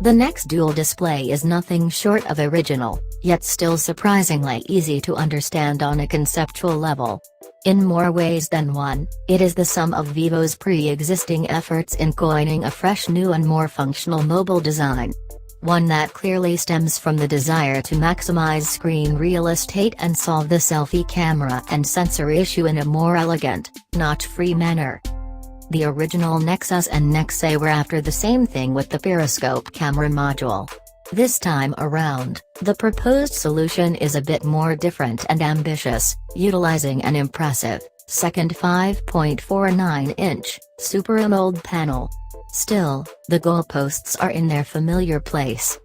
The NEX dual display is nothing short of original, yet still surprisingly easy to understand on a conceptual level. In more ways than one, it is the sum of Vivo's pre-existing efforts in coining a fresh new and more functional mobile design. One that clearly stems from the desire to maximize screen real estate and solve the selfie camera and sensor issue in a more elegant, notch-free manner. The original Nexus and Nex A were after the same thing with the periscope camera module. This time around, the proposed solution is a bit more different and ambitious, utilizing an impressive, second 5.49-inch, Super AMOLED panel. Still, the goalposts are in their familiar place.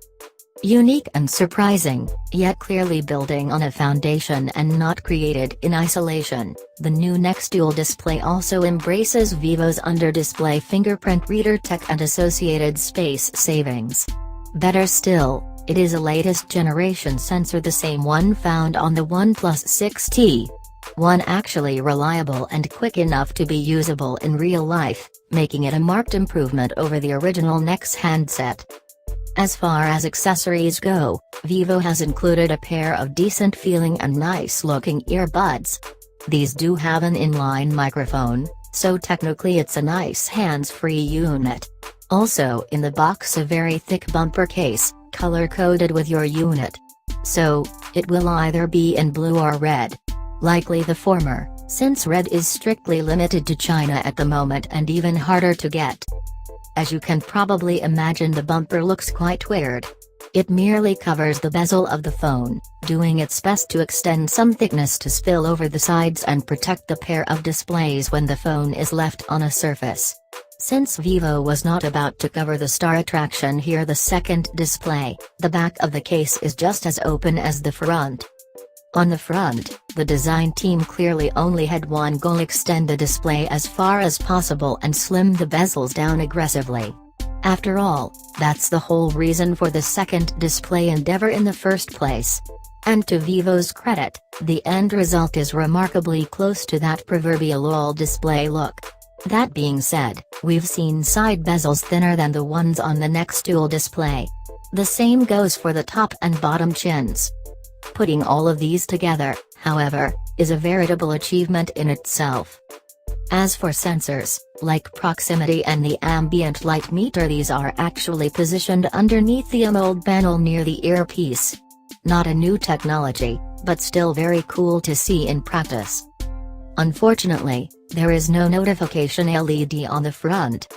Unique and surprising, yet clearly building on a foundation and not created in isolation, the new NEX dual display also embraces Vivo's under-display fingerprint reader tech and associated space savings. Better still, it is a latest generation sensor, the same one found on the OnePlus 6T. One actually reliable and quick enough to be usable in real life, making it a marked improvement over the original NEX handset. As far as accessories go, Vivo has included a pair of decent-feeling and nice-looking earbuds. These do have an inline microphone, so technically it's a nice hands-free unit. Also in the box, a very thick bumper case, color-coded with your unit. So, it will either be in blue or red. Likely the former, since red is strictly limited to China at the moment and even harder to get. As you can probably imagine, the bumper looks quite weird. It merely covers the bezel of the phone, doing its best to extend some thickness to spill over the sides and protect the pair of displays when the phone is left on a surface. Since Vivo was not about to cover the star attraction here, the second display, the back of the case is just as open as the front. On the front, the design team clearly only had one goal: extend the display as far as possible and slim the bezels down aggressively. After all, that's the whole reason for the second display endeavor in the first place. And to Vivo's credit, the end result is remarkably close to that proverbial all-display look. That being said, we've seen side bezels thinner than the ones on the NEX dual display. The same goes for the top and bottom chins. Putting all of these together, however, is a veritable achievement in itself. As for sensors, like proximity and the ambient light meter, these are actually positioned underneath the AMOLED panel near the earpiece. Not a new technology, but still very cool to see in practice. Unfortunately, there is no notification LED on the front.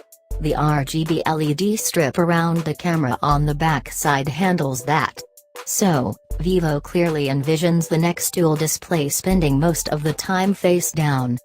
The RGB LED strip around the camera on the back side handles that. So, Vivo clearly envisions the NEX dual display spending most of the time face down.